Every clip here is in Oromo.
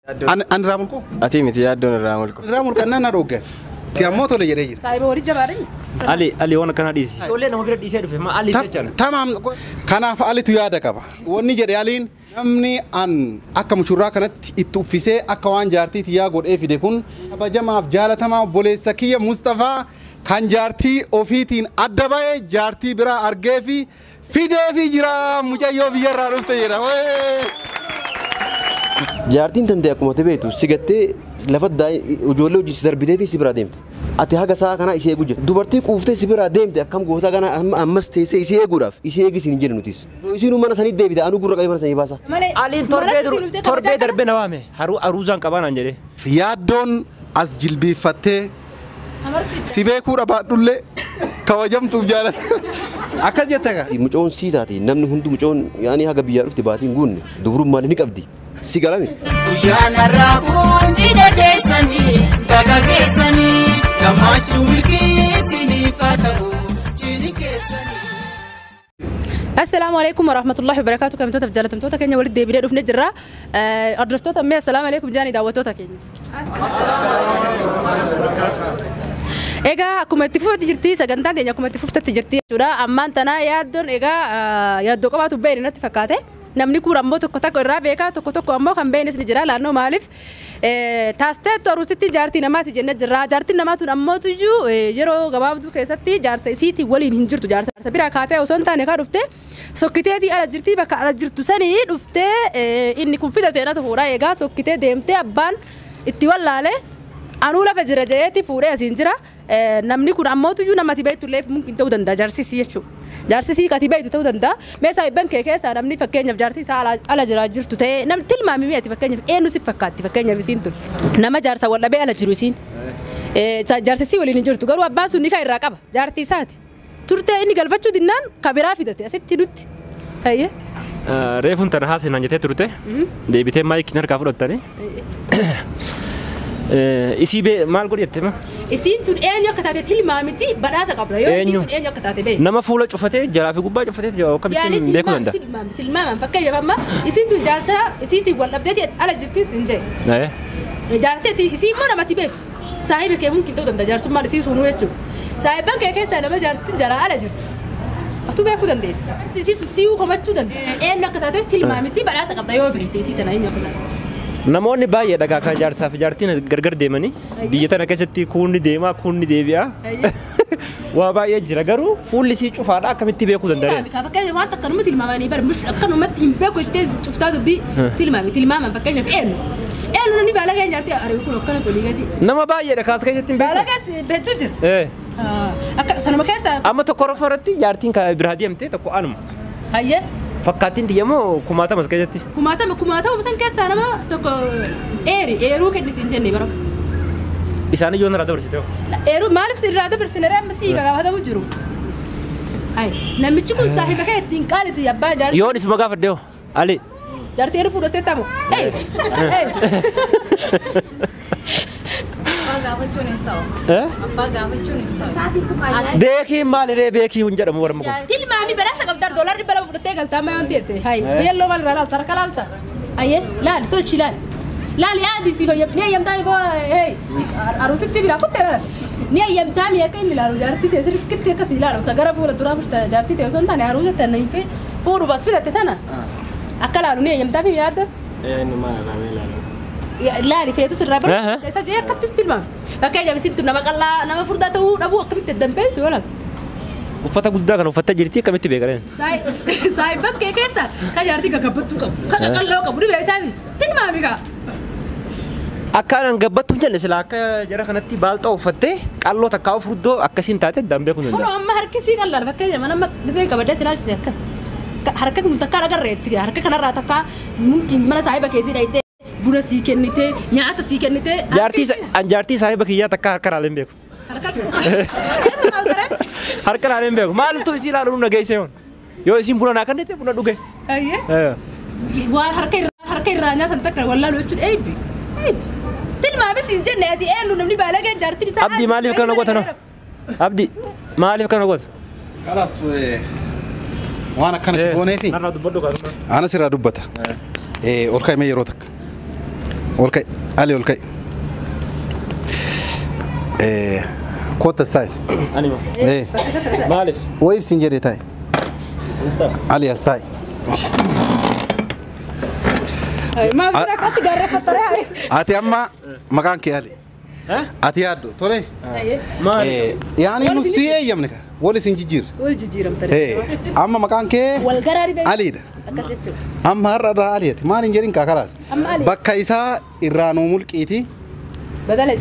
An Ramulko? Ati miti yaaddoon Ramulko. Ramulko nana roga. Siamo tole jedhee jira. Saayiba wari jabaadhin. Ali waan kana dhiisi. Ijoollee nama bira dhiisee dhufe Ali jechaan. Tamam kanaaf Alitu yaada qaba. Wanni jedhe Aliin namni an akka mushurraa kanatti itti uffisee akka waan jaartiiti yaa godhee fide kun kabajamaaf jaalatamaa obboleessa kiyya Mustafaa kan jaartii ofiitiin adda ba'ee jaartii biraa argee fi fidee fi jira mucayyoo biyyarraa dhufte jedha. Jaartiin tante akkuma beektu sigattee lafa ijoollee hojii darbiteetii si bira deemte. Ati haga saa kana isee eeguu jirti. Dubartii quuftee si bira deemte akkam goota kana ammas teessee isee eeguudhaaf isee eegisiin hin jedhu nutis. Isiinuu mana sanii deebite anu gurra qabee mana sanii baasa. Aliin torbee darbee na waame haruuzaan qabaanaan jedhee. Yaaddoon as jilbiiffattee si beekuu dhabaadhullee kabajamtuuf jaalata. Akkas jettaka. Mucoon sii taati namni hundi mucoon yaani haga biyyaa dhufti baatiin guunne dubrummaa ni qabdi. Si galame. Uyaana raakun jide keessanii baga keessanii gammachuu milkeessanii faatamu jini keessanii. Assalamu alaikum warahmatullahi wabarakatuh. Kam toota jalatamtoota keenya walitti deebinee dhufnee jirra. Hordoftoota mee assalamu alaikum jaanii daawwattoota keenya. Egaa akkuma itti fufatti jirti sagantaan teenya akkuma itti fuftatti jirti jechuudha. Ammaan tana yaaddoon egaa yaaddoo qabaatu baay'ee natti fakkaate. Namni kun ammoo tokko tokko irraa beekaa tokko ammoo kan beeknes ni jira laannoo maaliif taastee torusitti jaartii namaati jennee jirra. Jaartiin namaa tun ammoo tuyyuu yeroo gabaabduu keessatti jaarsa isiitii waliin hin jirtu jaarsa biraa kaatee osoo hin taane kaa dhuftee sokkiteetii ala jirtii bakka ala jirtu sanii dhuftee inni kun fidatee na tufuudha eegaa sokkitee deemtee abbaan itti wallaalee anuu lafa jira jeetii fuudhee asiin jira. Namni kun ammoo tuyyuu namatti beektulee mungkin ta'uu danda'a jaarsisii jechuudha. Jaarsisii kati beektu ta'uu danda'a. Meeshaa ibban kee keessaa namni fakkeenyaaf jaartii isaa ala jira jirtu ta'ee namni tilmaami mi'aati fakkeenyaaf eenyu si fakkaatti fakkeenyaaf isiin tun nama jaarsa wallabee ala jiru isiin. Jaarsisii waliin hin jirtu garuu abbaan sun ni kan irraa qaba jaartii isaati. Turtee inni galfachuu dinnaan kabiraa fidate asitti nutti. Reefuun tana haasinaan jettee turte deebitee maayikiin harkaa fudhattanii. Isii maal godhette ma? Isiin tun eenyu akka taate tilmaamiti badhaasa qabda yoo isiin tun eenyu akka taate beeku. Nama fuula cufatee jalaa fi gubbaa cufatee akkamittiin beekuu danda'a? Tilmaaman fakkeenyaaf amma isiin tun jaarsa isiitiin wal dhabdeeti ala jirtis hin jee. Jaarseeti isiin immoo namatti beektu. Saahiba kee mungkin ta'uu danda'a jaarsummaan isii sunuu jechuudha. Saahiban kee keessaa nama jaartiin jalaa ala jirtu. Atu beekuu dandeessa. Isii si'uu komachuu danda'a. Eenyu akka taate tilmaamiti badhaasa qabda yoo beekte isii tana eenyu akka taate. Namoonni baay'ee dhagaa kan jaarsaa fi jaartiin gargar deemanii biyya tana keessatti kuunni deemaa kuunni deebi'a. Waa baay'ee jira garuu fuulli isii cufaadha akkamitti beekuu danda'a? Fakkeenyaaf waan takka namatti tilmaamanii akkanumatti hin beeku ittee cuftaa dubbii tilmaaman fakkeenyaaf eenyu. Eenyu namni baala keenya jaartii ari'u kun akkana tolii gadi. Nama baay'eedha kaas keessatti hin beeku. Baala keessa beektu jira. Akka sanuma keessa. Amma tokko rofa irratti jaartiin biraa deemtee tokko anuma. Hayyee. Fakkaatiin diyamoo kumaatama as keessatti. Kumaatama san keessaa nama tokko eeruu kennis hin jenne bara. Isaan iyyoo narraa dabarsite. Eeruu maaliif sirraa dabarsine amma sii gaafatamu jiru. Namichi kun saahiba kee ittiin qaalitti abbaa jaartii. Yoon isuma gaafadde hoo Ali. Jaartii eeruu fuudhastee tamu. Beekii maaliree beekii hin jedhamu warra muka. Tilmaami badhaasa qabdar doolaarri bala fudhattee galtaa mayoon teette. Biyyalloo maal irraa laalta harka laalta. Ayyee laali tolchi laali. Laali yaadi si fayyadu ni ayyamtaa boo aruusitti biraa kuttee bara. Ni ayyamtaa mi akka inni laalu jaartii ta'e sirriitti akka si laalu gara fuula duraa bushta jaartii ta'e osoo hin taane aruusa ta'e hin fi fuudhu bas fidatte tana. Akka laalu ni ayyamtaa fi yaadda. Ni maal naamee laalu. Laali feetu sirraa bara. Isa jee akkattis tilmaama. Fakkeenyaaf isitti nama qal'aa nama furdaa ta'uu dhabuu akkamitti danbee jechuudha yoo laalti. Uffata guddaa kana uffattee jirti akkamitti beekareen? Saayiban kee keessa kan jaartii gagabbattuu qabu kan qaqalloo qabu ni beektaami tilmaami kaa. Akkaan gabbattuu hin jenne sila akka jara kanatti baalxaa uffattee qalloo takkaa furdoo akkasiin taate dambee kun danda'a. Kun amma harkisii qal'aan fakkeenyaaf nama gisee qabadee silaalchise akka harka kun takkaa agarreetti harka kanarraa takkaa mungkin mana saayiba keetii dhayitee buna sii kennitee nyaata sii kennitee. Jaartii saayiba kiyyaa takkaa harka laaleen beeku. Harka laaleen beeku maaltu isii laaluun dhageessee hoon yoo isiin buna naa kennite buna dhuge. Waan harka irraa nyaatan takka wallaalu jechuudha eebbi. Tilmaamis hin jenne ati eenyu namni baala keenya jaartiin isaa. Abdii maaliif kana goota Abdii maaliif kana goota? Kalas waan akkanas goonee fi ana sirraa dubbata. Ol kaa'imee yeroo takka. Olkay. Ali olkay. Kota style. Ani ma. Maalif. Wave sinjere tay. Ali style. ما في ركعت قرر خطرها Ati amma maqaan kee Ali. Ati yaaddu tole. Maali. Yani nu siyee yamne ka. Wali sin jijjiir. والجزيرة متري Amma maqaan kee والقرار بي Aliidha. أكسسه Amma har'a irraa Aliiti. Maal hin jedhin kaakalaas. Amma Ali. Bakka isaa irraanuu mulqiiti. بدل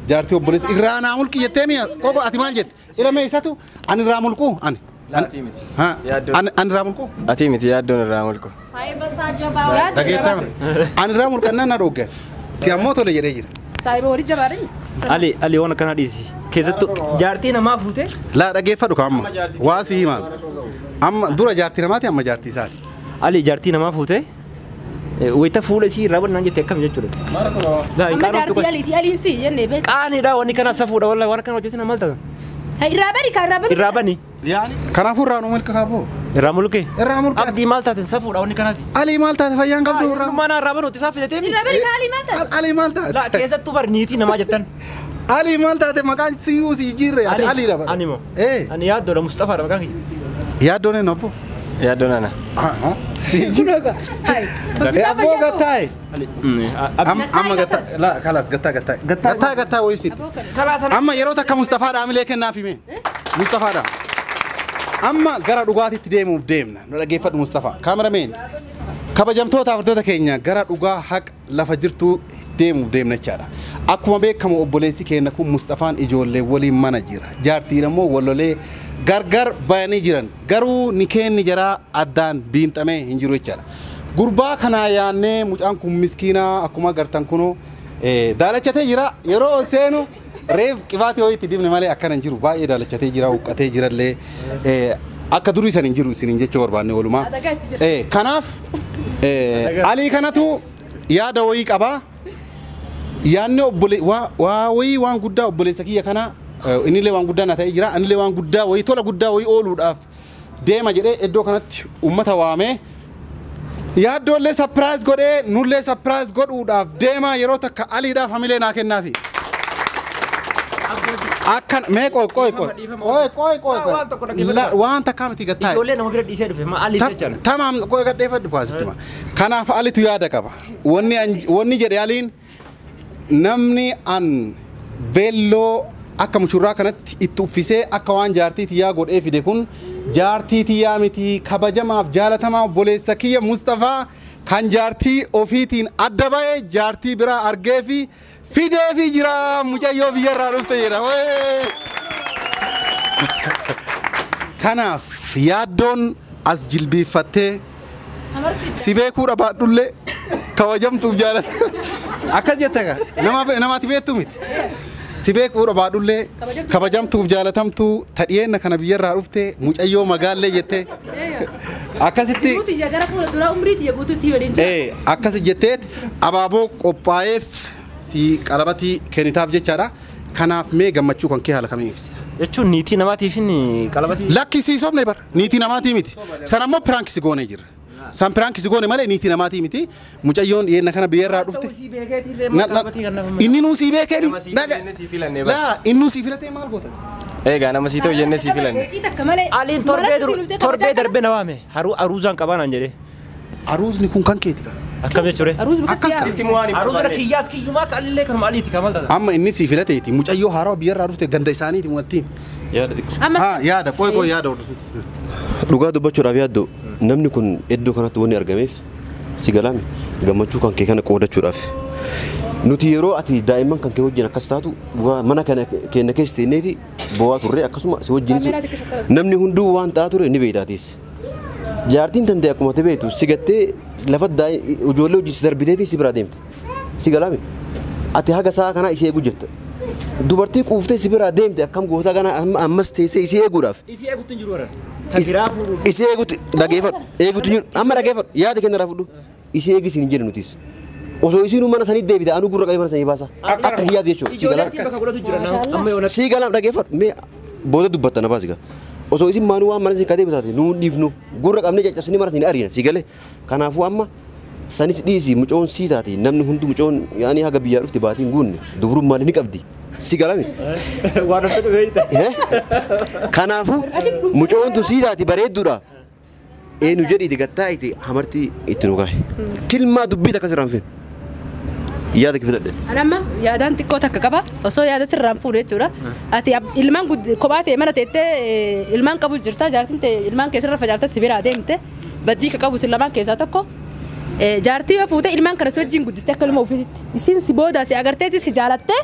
Jaartii obboleessi irraanaa mulqi jettee mi'a koko ati maal jette? Ilma isatu ani irraa mulqu ani. Laati miti. Ani irraa mulqu. Ati miti yaaddoon irraa mulqu. Dhageetame. Ani irraa mulqannaa na dhoggan. Si ammoo tole jedhee jira. صاحب وري جبارين Ali waan akkana dhiisi. Keessattuu jaartii namaa fuute Laa dhageeffadhu ka amma. Waa si himaa. Amma dura jaartii namaati amma jaartii isaati. Ali jaartii namaa fuute wayita fuula isii irraa bal'inaan jettee akkam jechuudha. أما جارتي ألي تي ألي سي جنة بيت Qaaniidha wanni kana safuudha walaa waan akkana hojjetan maal ta'a? هاي رابري كان رابري Irraa bani. Yaani kanaafuu irraanuu mulqa kaaboo. Irraa mulqee. Irraa mulqa. Abdii maal taateen safuudha wanni kanaati. Ali maal taate fayyaan qabdu irraa. Mana irraa banuuti isaa fidatee mi? رابري كالي مالتا Ali maal taate. Laa keessattuu barniitii namaa jettan. Ali maal taate maqaan siyyuu si jirre ati Ali dha. Ani moo? Eh Ani yaaddoodha Mustafaadha maqaan kiyya. yaaddoon hin obbo. Yaaddoon ana. هاي Abboo gattaa'e. Ali. Amma gattaa laa kalaas gattaa gattaa. Gattaa wayisitti. Talaasana. Amma yeroo takka Mustafaadha amilee kennaaf hime. Mustafaadha. Amma gara dhugaatitti deemuuf deemna. Nu dhageeffadhu Mustafaa. Kaamerameen. Kabajamtoota hordoftoota keenya gara dhugaa haqa lafa jirtu deemuuf deemna jechaadha. Akkuma beekamu obboleessi keenya kun Mustafaan ijoollee waliin mana jira. Jaartiin immoo wallolee gargar bayanii jiran. Garuu ni kenni jara addaan biinxamee hin jiru jechaadha. Gurbaa kanaa yaannee mucaan kun miskiinaa akkuma gartan kunoo daalachatee jira yeroo seenu reef qibaatii ho'itti dibne malee akkana hin jiru baay'ee daalachatee jira huqqatee jirallee akka durii san hin jiru isiniin jechuu barbaanne walumaa kanaaf alii kanatu yaada wayii qabaa yaanne waa wayii waan guddaa obboleessa kiyya kana innillee waan guddaa na ta'ee jira anillee waan guddaa wayii tola guddaa wayii ooluudhaaf deema jedhee iddoo kanatti ummata waamee yaaddoollee surprise godhee nullee surprise godhuudhaaf deema yeroo takka aliidhaaf hamilee naa kennaafi. Akkan mee qoy waan takkaa miti gattaa. Ijoollee nama bira dhiisee dhufe maal jechaadha. Tamaam qoy gadheeffadhu faasitti ma. Kanaaf alitu yaada qaba. Wanni jedhe aliin namni an beelloo akka mushurraa kanatti itti uffisee akka waan jaartii tiyyaa godhee fide kun jaartii tiyyaa miti kabajamaaf jaalatamaa obboleessa kiyya Mustafaa kan jaartii ofiitiin adda ba'ee jaartii biraa argee fi fidee fi jira mucayyoo biyyarraa dhufte jedha. Kanaaf yaaddoon as jilbiiffattee si beekuudha baadhullee kabajamtuuf jaalata akkas jette namaati beektu miti. Si beekuudha baadhullee kabajamtuuf jaalatamtuu tadhiyeenna kana biyyarraa dhufte mucayyoo magaallee jette akkasitti akkas jetteet abaaboo qophaa'eef fi qalabatii kennitaaf jechaadha. Kanaaf mee gammachuu kan kee haala kamiin ibsita? Jechuun niitii namaatiif qalabatii. Lakkisiisofne bar niitii namaatii miti. San ammoo piraankisi goonee jirra. San piraankisi goone malee niitii namaatii miti. Mucayyoon yeenna kana biyyarraa dhufte. Inni nuu sii beekee laa inni sii filatee maal goota? Egaa nama sii ta'u jennee sii filanne. Aliin torbee darbee na waame aruuzaan qabaanaan jedhee. Aruuzni kun kan keeti kaa? Akkam jechuudha. Aruuza kiyyaas kiyyumaa qallee kanuma aliiti kamal ta'a. Amma inni sii filateeti mucayyoo haaraa biyyarraa dhufte ganda isaaniiti mu'attiin. Yaada xiqqoo. Yaada qoy yaada hordofuuti. Dhugaa dubbachuudhaaf yaaddu namni kun iddoo kanatti wanni argameef si galaame gammachuu kan kee kana qoodachuudhaaf. Nuti yeroo ati daa'imman kan kee wajjin akkas taatu dhugaa mana kana keenya keessa teenneeti bo'aa turre akkasuma si wajjin namni hunduu waan ta'aa ture ni beektaatiis. Jaartiin tante akkuma ta'e beektu si gattee lafa ijoollee hojii si darbiteeti si biraa deemte. Si galaame ati haga sa'a kana isee eeguu jirta. Dubartii quuftee si biraa deemte akkam goota kana ammas teessee isee eeguudhaaf. Isii eeguutti hin jiru warra. Tasiraa fuudhuuf. Isee eeguutti dhageeffadhu eeguutti hin jiru amma dhageeffadhu yaada kenna irraa fudhu isee eegisiin hin jedhu nutis. Osoo isiin mana sanii deebite anu gurra qabee mana sanii baasa. Akka hiyyaati jechuudha. Ijoolleen bakka godhatu jira amma yoona. Si galaam dhageeffadhu mee booda dubbatta na baasiga. Osoo isin maanuu waan mana isin kadee bitaate nuun dhiifnu gurra qabnee caccabsanii mana isin ariina si galee kanaafuu amma sanis dhiisi mucoon sii taati namni hundi mucoon yaani haga biyyaa dhufti baatiin guunne dubrummaa ni qabdi si galame Waan akka dhufe kanaafu mucoon tu sii taati bareedduudha eenyu jedhiiti gattaa'iti hamartii itti nu gahe tilmaa dubbii takka sirraan fin yaada kifadhe Anamma yaadaan xiqqoo takka qaba osoo yaada sirraan fuudhe jechuudha. Ati ilmaan kophaa ta'e mana teettee ilmaan qabu jirta jaartiin ta'e ilmaan keessarra facaarta si biraa deemte baddii ka qabu lamaan keessaa tokko jaartii yoo fuute ilmaan kana si wajjin guddiste akka ilma ofiisitti isin si booda si agarteeti si jaalattee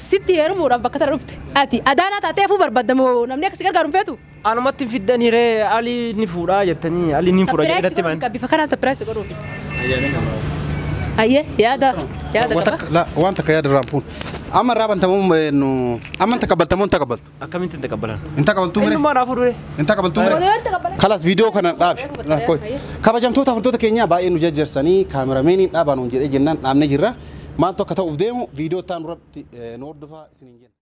sitti heerumuudhaaf bakka tana dhufte ati adaanaa taatee hafuu barbaadamoo namni akka si gargaaru hin feetu. Anumatti fiddanii ree Ali ni fuudhaa jettanii Ali ni fuudha jedhatti man. Bifa kanaan sapiraayis godhuuf. Ayyee yaada qaba. Waan takka yaada irraan fuun. Amma irraa bantamuun nu amma hin taqabbaltamoo hin taqabbaltu. Akkamitti hin taqabbalan? Hin taqabbaltuu mere? Eenyummaa naa fuudhure. Hin taqabbaltuu mere? Kalas viidiyoo kana dhaabi. Kabajamtoota furdota keenyaa baay'ee nu jajjarsanii kaamerameeniin dhaabaan jedhee jennaan dhaabnee jirra. Maaltu akka ta'uuf deemu viidiyoo ta'an irratti nu hordofaa isiniin jenna.